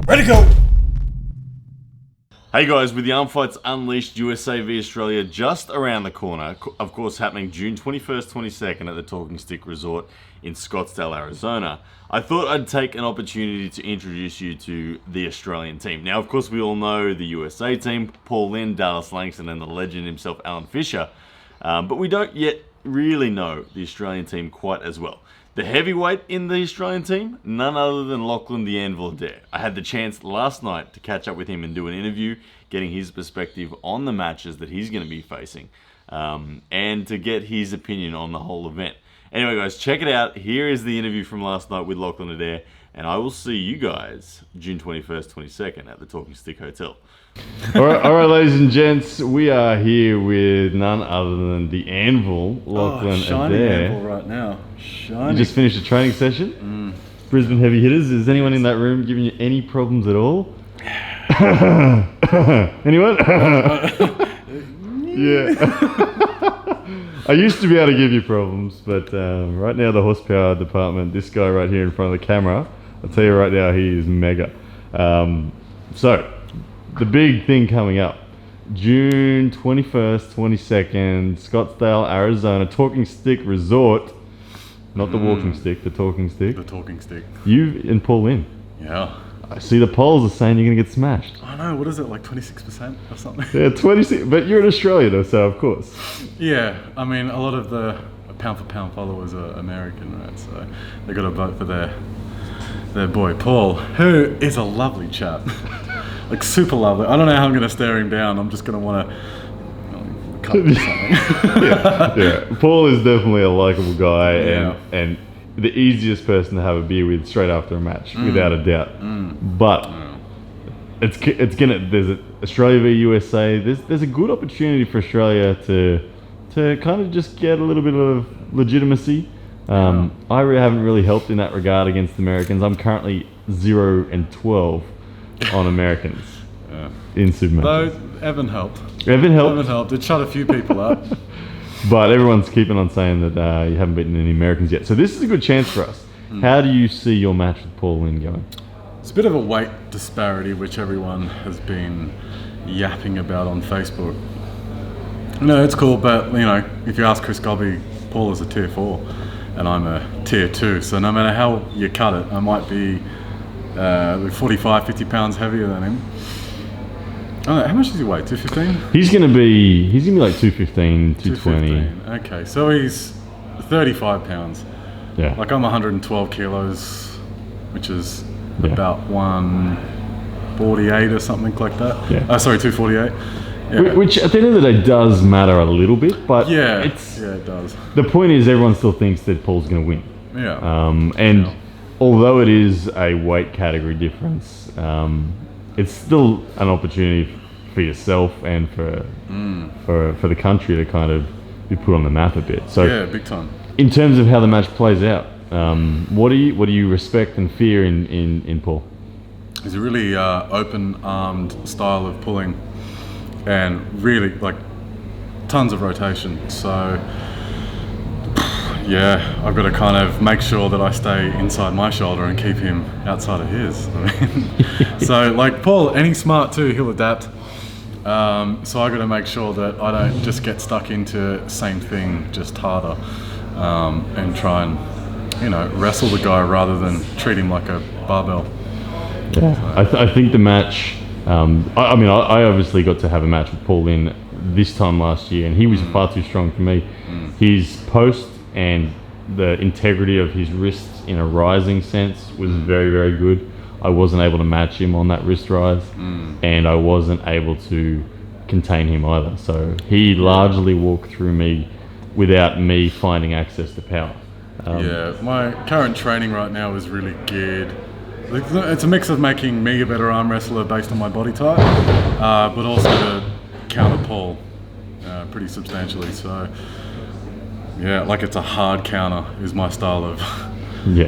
Ready to go! Hey guys, with the Armfights Unleashed USA v Australia just around the corner, of course happening June 21st, 22nd at the Talking Stick Resort in Scottsdale, Arizona, I thought I'd take an opportunity to introduce you to the Australian team. Now, of course, we all know the USA team, Paul Linn, Dallas Langston, and the legend himself, Alan Fisher, but we don't yet really know the Australian team quite as well. The heavyweight in the Australian team, none other than Lachlan Adair. I had the chance last night to catch up with him and do an interview, getting his perspective on the matches that he's going to be facing, and to get his opinion on the whole event. Anyway, guys, check it out. Here is the interview from last night with Lachlan Adair, and I will see you guys June 21st, 22nd at the Talking Stick Hotel. All right, ladies and gents, we are here with none other than the Anvil, Lachlan shiny Adair. Anvil right now. Shiny. You just finished a training session. Brisbane heavy hitters. Is anyone in that room giving you any problems at all? Anyone? Yeah. I used to be able to give you problems, but right now the horsepower department, this guy right here in front of the camera, I'll tell you right now, he is mega. So, the big thing coming up, June 21st, 22nd, Scottsdale, Arizona, Talking Stick Resort. Not the walking stick, the talking stick. The Talking Stick. You and Paul Linn. Yeah. I see the polls are saying you're going to get smashed. I know, what is it, like 26% or something? Yeah, 26, but you're in Australia though, so of course. Yeah, I mean, a lot of the pound for pound followers are American, right? So they got to vote for their boy Paul, who is a lovely chap. Like super lovely. I don't know how I'm going to stare him down. I'm just going to want to cut him something. yeah. Paul is definitely a likable guy, Yeah. and the easiest person to have a beer with straight after a match, without a doubt. But it's gonna. There's Australia v USA. There's a good opportunity for Australia to kind of just get a little bit of legitimacy. I haven't really helped in that regard against the Americans. I'm currently 0-12 on Americans in Super matches. Though Evan helped. Evan helped. Evan helped. It shut a few people up. But everyone's keeping on saying that you haven't beaten any Americans yet. So this is a good chance for us. How do you see your match with Paul Linn going? It's a bit of a weight disparity, which everyone has been yapping about on Facebook. No, it's cool, but you know, if you ask Chris Gobby, Paul is a tier 4 and I'm a tier 2. So no matter how you cut it, I might be 45, 50 pounds heavier than him. Oh, how much does he weigh? 215? He's gonna be like 215, 220. 215. Okay, so he's 35 pounds. Yeah. Like I'm 112 kilos, which is Yeah. about 148 or something like that. Yeah. Sorry, 248. Yeah. Which at the end of the day does matter a little bit, but Yeah, it's it does. the point is everyone still thinks that Paul's gonna win. Yeah. And although it is a weight category difference, it's still an opportunity for yourself and for the country to kind of be put on the map a bit. So Yeah, big time. in terms of how the match plays out, what do you respect and fear in Paul? It's a really open-armed style of pulling, and really like tons of rotation. So yeah, I've got to kind of make sure that I stay inside my shoulder and keep him outside of his. I mean, so like Paul, and he's smart too, he'll adapt. So I got to make sure that I don't just get stuck into same thing, just harder, and try and, you know, wrestle the guy rather than treat him like a barbell. Yeah, I think the match. I mean, I obviously got to have a match with Paul Linn this time last year, and he was far too strong for me. His post and the integrity of his wrist in a rising sense was very, very good. I wasn't able to match him on that wrist rise, and I wasn't able to contain him either. So he largely walked through me without me finding access to power. Yeah, my current training right now is really geared. It's a mix of making me a better arm wrestler based on my body type, but also to counter Paul pretty substantially. So yeah, like it's a hard counter is my style of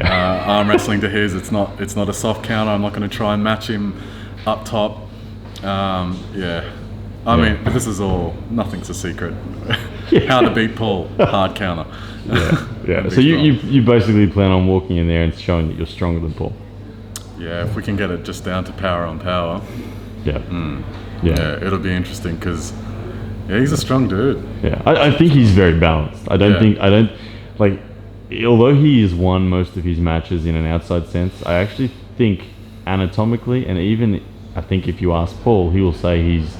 arm wrestling to his. It's not a soft counter. I'm not going to try and match him up top. I mean, but this is all, nothing's a secret. How to beat Paul, hard counter. Yeah. So you basically plan on walking in there and showing that you're stronger than Paul. Yeah, if we can get it just down to power on power. Yeah. Yeah, it'll be interesting because he's a strong dude. Yeah, I think he's very balanced. I don't like, although he has won most of his matches in an outside sense, I actually think anatomically, and even I think if you ask Paul, he will say he's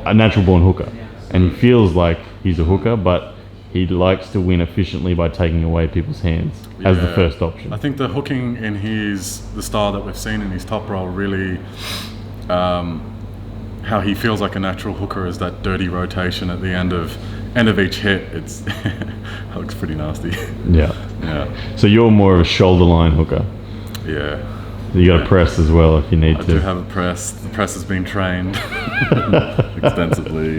a natural born hooker, and he feels like he's a hooker, but he likes to win efficiently by taking away people's hands as the first option. I think the hooking in the style that we've seen in his top roll really, how he feels like a natural hooker is that dirty rotation at the end of each hit. It looks pretty nasty. Yeah. So you're more of a shoulder line hooker. Yeah. You got to press as well if you need to. I do have a press. The press has been trained extensively.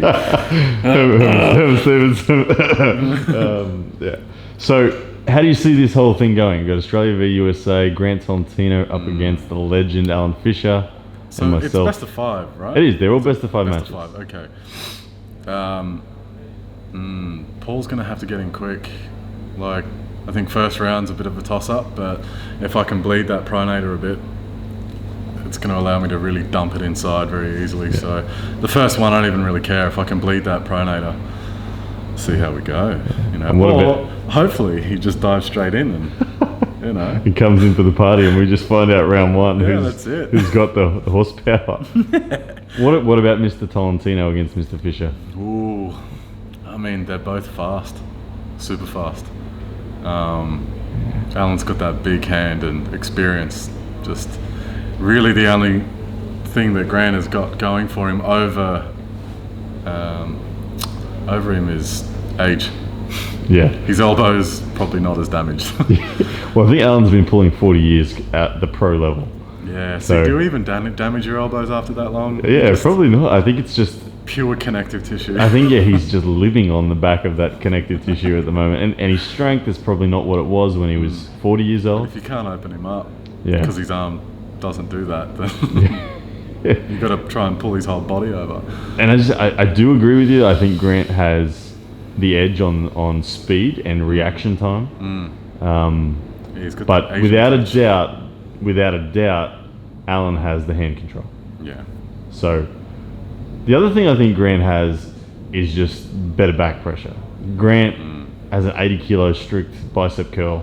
Yeah. So how do you see this whole thing going? You've got Australia v USA, Grant Tolentino up against the legend Alan Fisher and myself. It's best of 5, right? It is. They're all best of 5 matches. Best of 5, okay. Paul's going to have to get in quick. Like, I think first round's a bit of a toss-up, but if I can bleed that pronator a bit, it's going to allow me to really dump it inside very easily. Yeah. So the first one, I don't even really care if I can bleed that pronator. See how we go. You know, or hopefully he just dives straight in and, you know. He comes in for the party and we just find out round 1 that's it. who's got the horsepower. What about Mr. Tolentino against Mr. Fisher? Ooh, I mean, they're both fast, super fast. Alan's got that big hand and experience. Just really the only thing that Grant has got going for him over him is age. Yeah. His elbow's probably not as damaged. Well, I think Alan's been pulling 40 years at the pro level. Yeah, so do you even damage your elbows after that long? Yeah, probably not. I think it's just pure connective tissue. I think he's just living on the back of that connective tissue at the moment, and his strength is probably not what it was when he was 40 years old. But if you can't open him up, because his arm doesn't do that, then you've got to try and pull his whole body over. And I do agree with you. I think Grant has the edge on speed and reaction time. He's got but without a doubt, Alan has the hand control. Yeah. So the other thing I think Grant has is just better back pressure. Grant has an 80 kilo strict bicep curl,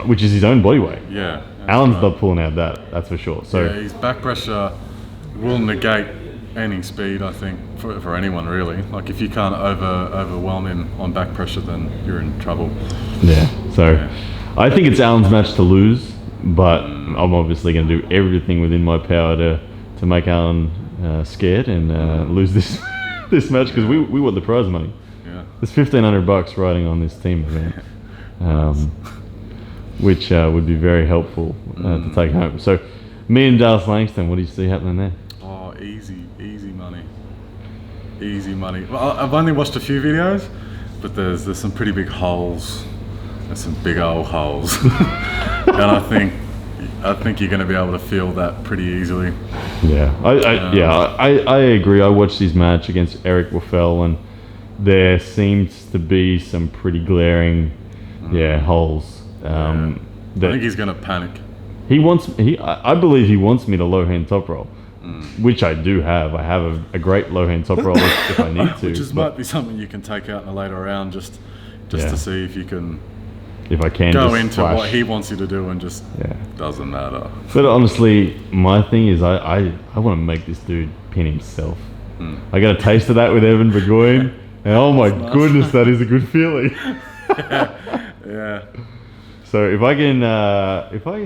which is his own body weight. Yeah. Alan's not pulling out that's for sure. So his back pressure will negate any speed, I think, for anyone really. Like if you can't overwhelm him on back pressure, then you're in trouble. Yeah. So I think it's Alan's match to lose, but I'm obviously going to do everything within my power to make Alan scared and lose this match because we want the prize money. Yeah. There's $1,500 riding on this team event, which would be very helpful to take home. So, me and Dallas Langston, what do you see happening there? Oh, easy money. Easy money. Well, I've only watched a few videos, but there's some pretty big holes. There's some big old holes, and I think you're going to be able to feel that pretty easily. Yeah, I agree. I watched his match against Eric Waffel, and there seems to be some pretty glaring, holes. I think he's going to panic. I believe he wants me to low hand top roll, which I do have. I have a great low hand top roll if I need to. Which might be something you can take out in a later round just to see if you can. If I can go just into flash. What he wants you to do and just doesn't matter. But honestly, my thing is I want to make this dude pin himself. I got a taste of that with Evan Burgoyne, and oh my goodness, that is a good feeling. Yeah. So if I can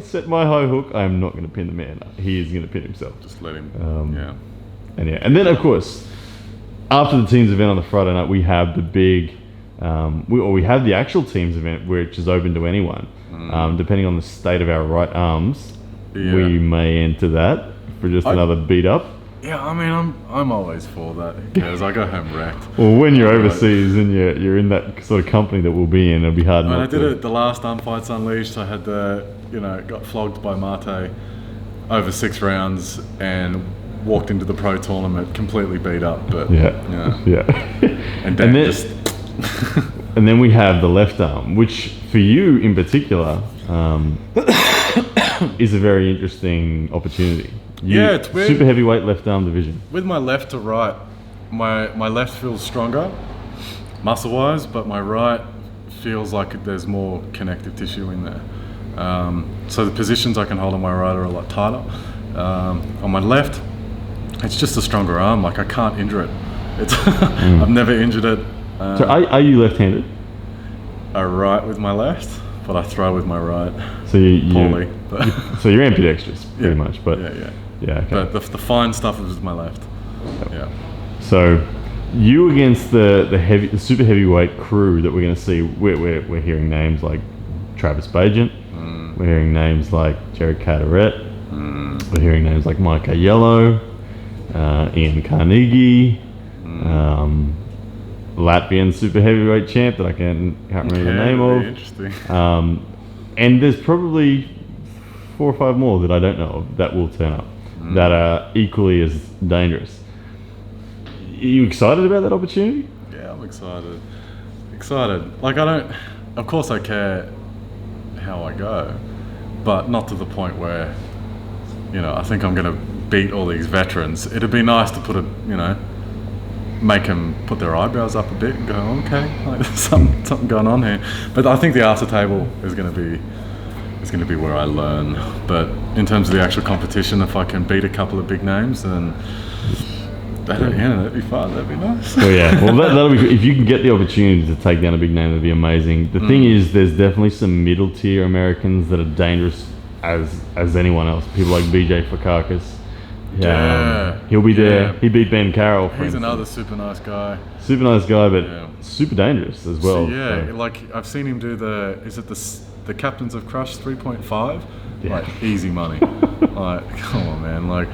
set my high hook, I'm not going to pin the man. He is going to pin himself. Just let him. And then of course, after the teams event on the Friday night, we have the big. We have the actual teams event, which is open to anyone. Depending on the state of our right arms, we may enter that for just another beat up. Yeah, I mean, I'm always for that because I go home wrecked. Well, when you're overseas and you're in that sort of company that we'll be in, it'll be hard. I did it the last Armfights Unleashed. I had got flogged by Mate over 6 rounds and walked into the pro tournament completely beat up. But and then and then we have the left arm, which for you in particular, is a very interesting opportunity. Yeah, it's weird. Super heavyweight left arm division. With my left to right, my left feels stronger, muscle-wise, but my right feels like there's more connective tissue in there. So the positions I can hold on my right are a lot tighter. On my left, it's just a stronger arm. Like I can't injure it. It's I've never injured it. So are you left-handed? I right with my left, but I throw with my right. So poorly. So you're ambidextrous, pretty much. But yeah. Okay. But the fine stuff is with my left. Yep. Yeah. So you against the super heavyweight crew that we're going to see. We're hearing names like Travis Bagent. We're hearing names like Jared Carteret. We're hearing names like Mike Aiello, Ian Carnegie, Latvian super heavyweight champ that I can't remember the name of. Interesting. And there's probably 4 or 5 more that I don't know of that will turn up that are equally as dangerous. Are you excited about that opportunity? Yeah, I'm excited. Like of course I care how I go, but not to the point where, I think I'm going to beat all these veterans. It'd be nice to make them put their eyebrows up a bit and go, okay, like there's something going on here. But I think the after table is going to be where I learn. But in terms of the actual competition, if I can beat a couple of big names, then that'd be fun. That'd be nice. Well, yeah. Well, that'll be. If you can get the opportunity to take down a big name, that'd be amazing. The thing is, there's definitely some middle tier Americans that are dangerous as anyone else. People like BJ Fakakis. He'll be there. He beat Ben Carroll. He's another super nice guy. Super nice guy, but super dangerous as well. So, like I've seen him do the Captains of Crush 3.5. Yeah. Like easy money. Like come on, man. Like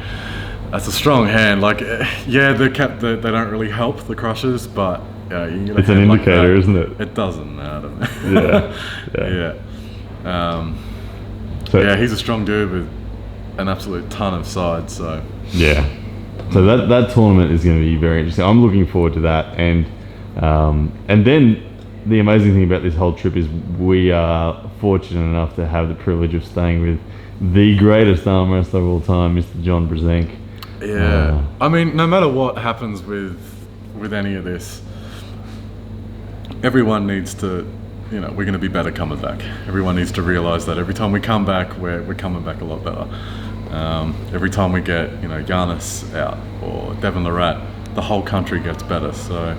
that's a strong hand. Like they don't really help the crushers, but you get it's an indicator, like isn't it? It doesn't matter. Yeah. He's a strong dude with an absolute ton of sides. So that tournament is going to be very interesting. I'm looking forward to that, and then the amazing thing about this whole trip is we are fortunate enough to have the privilege of staying with the greatest arm wrestler of all time, Mr. John Brzenk. Yeah, I mean, no matter what happens with any of this, everyone needs to, we're going to be better coming back. Everyone needs to realise that every time we come back, we're coming back a lot better. Every time we get, Giannis out or Devin Lorat, the whole country gets better. So,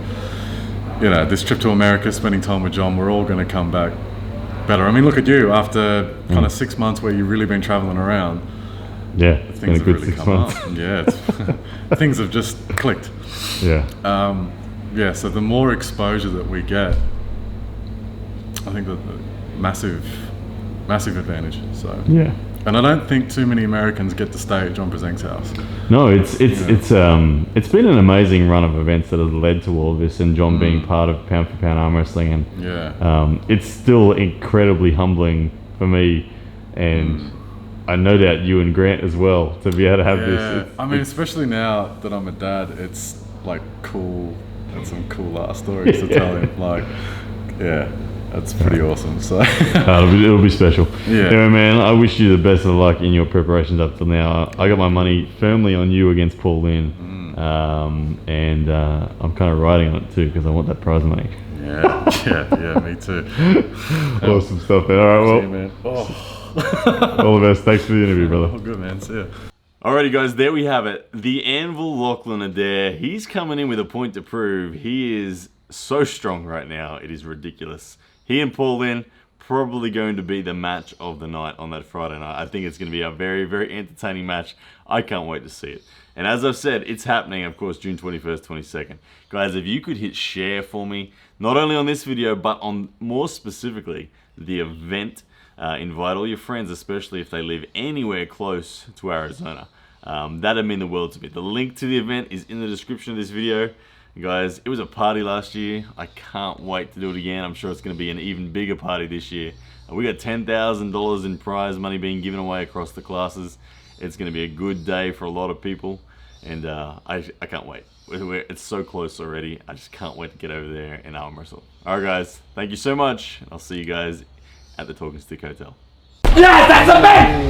this trip to America, spending time with John, we're all going to come back better. I mean, look at you after kind of 6 months where you've really been traveling around. Yeah, things have really come up. Yeah, things have just clicked. Yeah. So the more exposure that we get, I think that the massive advantage. So yeah. And I don't think too many Americans get to stay at John Brzenk's house. No, it's been an amazing run of events that has led to all of this, and John being part of pound for pound arm wrestling, and it's still incredibly humbling for me, and I no doubt you and Grant as well, to be able to have this. I mean, especially now that I'm a dad, it's like cool, and some cool ass stories to tell him. Like, that's pretty awesome. So it'll be special. Yeah. Anyway, man, I wish you the best of luck in your preparations up till now. I got my money firmly on you against Paul Linn, and I'm kind of riding on it too because I want that prize money. Yeah, me too. Awesome stuff, man. All right, well, see you, man. all the best. Thanks for the interview, brother. Oh, good, man. See ya. Alrighty, guys, there we have it. The Anvil Lachlan Adair. He's coming in with a point to prove. He is so strong right now. It is ridiculous. He and Paul Linn probably going to be the match of the night on that Friday night. I think it's going to be a very, very entertaining match. I can't wait to see it. And as I've said, it's happening, of course, June 21st, 22nd. Guys, if you could hit share for me, not only on this video, but on more specifically the event, invite all your friends, especially if they live anywhere close to Arizona. That'd mean the world to me. The link to the event is in the description of this video. Guys, it was a party last year. I can't wait to do it again. I'm sure it's going to be an even bigger party this year. We got $10,000 in prize money being given away across the classes. It's going to be a good day for a lot of people, and I can't wait. It's so close already. I just can't wait to get over there and arm wrestle. Alright guys, thank you so much, and I'll see you guys at the Talking Stick Hotel. Yes, that's a man!